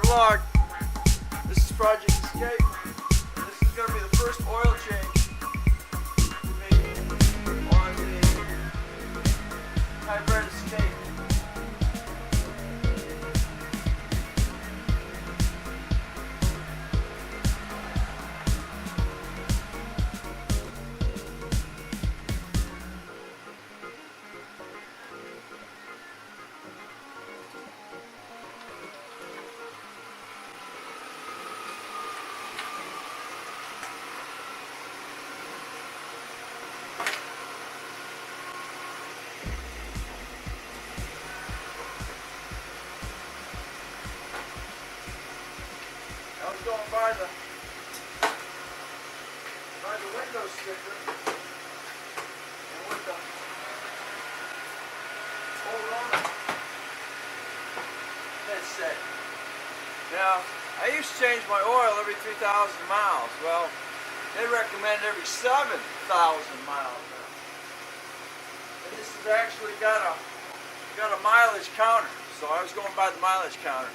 vlog. This is Project Escape, and this is going to be the first oil change made on the hybrid Escape. I was going by the window sticker and with the hold on headset. Now, I used to change my oil every 3,000 miles. Well, they recommend every 7,000 miles now. And this has actually got a mileage counter. So I was going by the mileage counter.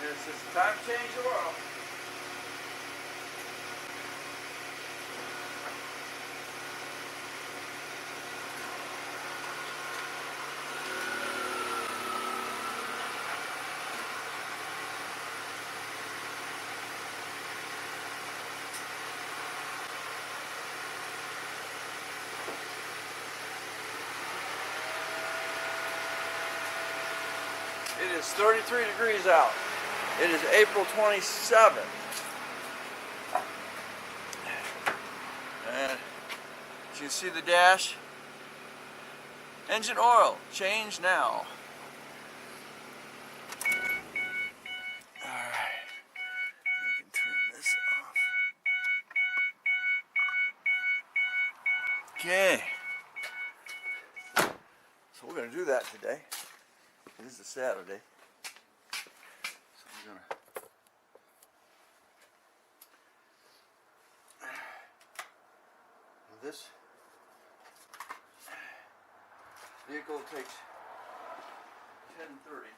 And it says time to change the oil. It is 33 degrees out. It is April 27th. And as you can see the dash, engine oil, change now. Alright, I can turn this off. Okay. So we're going to do that today. This is a Saturday. So we're going to this vehicle takes 10:30.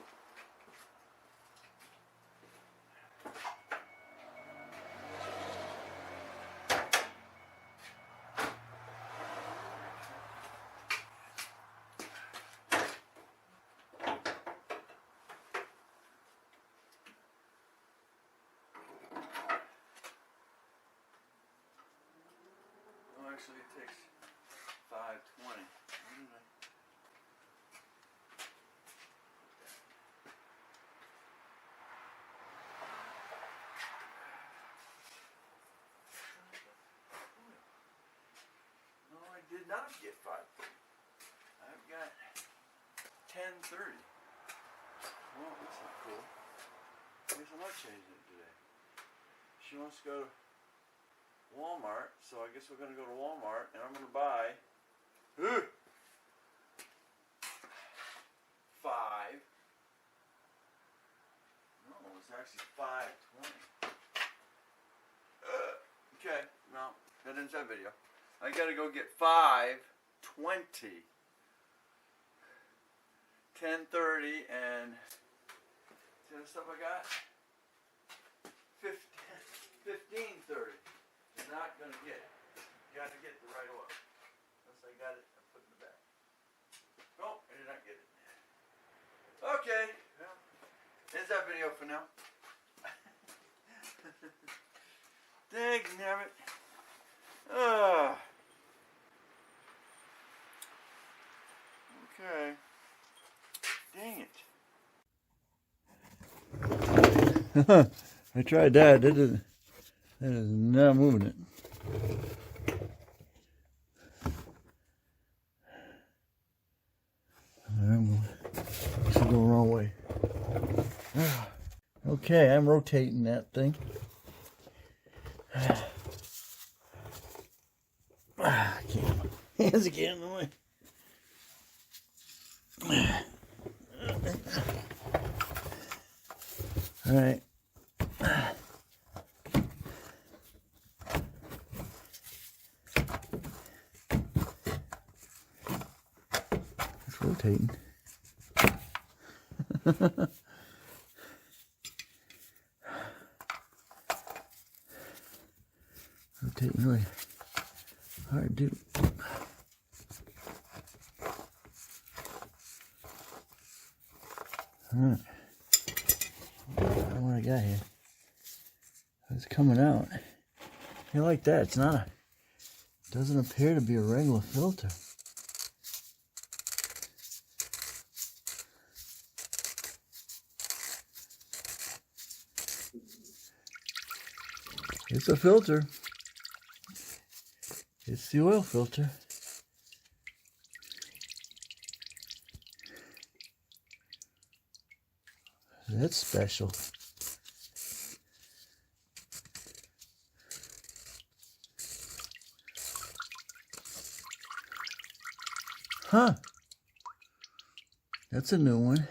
Actually, it takes 5:20. No, I did not get 5:30. I've got 10:30. Well, that's not cool. I guess I'm not changing it today. She wants to go to Walmart, so I guess we're going to go to Walmart and I'm going to buy 5. No, it's actually 5:20. Okay, no, that ends that video. I got to go get 5:20, 10:30, and see the stuff I got? 15:30. Not gonna get it. You got to get the right oil. Once I got it, I put it in the bag. Nope, I did not get it. Okay, well, there's that video for now. Dang nabbit. Okay. Dang it. I tried that. That is not moving it. This is going the wrong way. Okay, I'm rotating that thing. I can't. Hands again in the way. All right. It's rotating. Rotating really hard to do. Alright. What I got here. It's coming out. I like that. It's not a, doesn't appear to be a regular filter. It's a filter. It's the oil filter. That's special. Huh. That's a new one.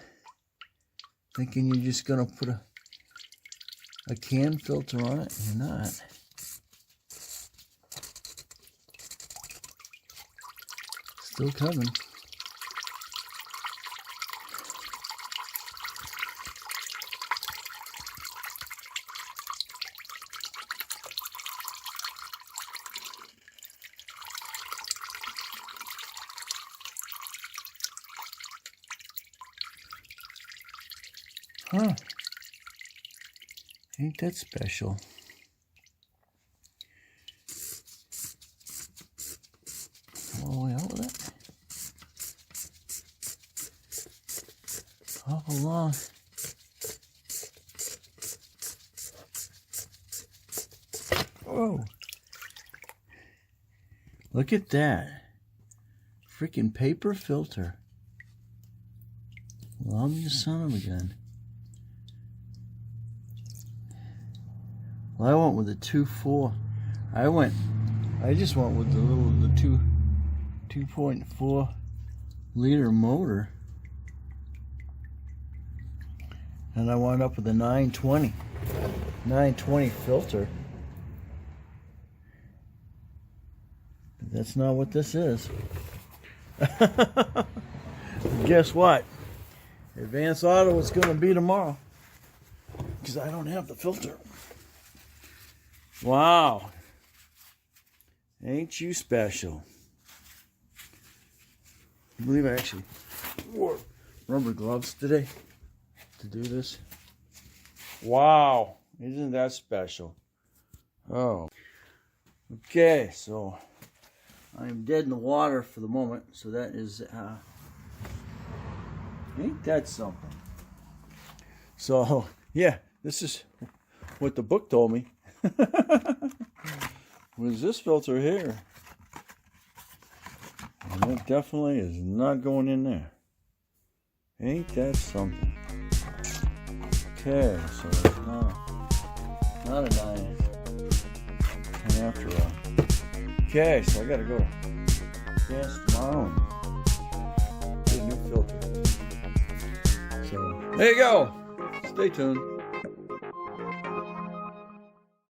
Thinking you're just gonna put a can filter on it. You're not. Still coming. Huh. Ain't that special? All the way out with it. Hop along. Whoa. Look at that. Freaking paper filter. Love you son of a gun. Well, I went with the 2.4. I just went with the 2.4 liter motor. And I wound up with a 920 filter. But that's not what this is. Guess what? Advance Auto is going to be tomorrow. Because I don't have the filter. Wow. Ain't you special? I believe I actually wore rubber gloves today to do this. Wow. Isn't that special? Oh. Okay, so I'm dead in the water for the moment. So that is, ain't that something? So, yeah, this is what the book told me. Was this filter here? And it definitely is not going in there. Ain't that something? Okay, so it's not a 9. And after all. Okay, so I gotta go to Advance tomorrow and get a new filter. So there you go. Stay tuned.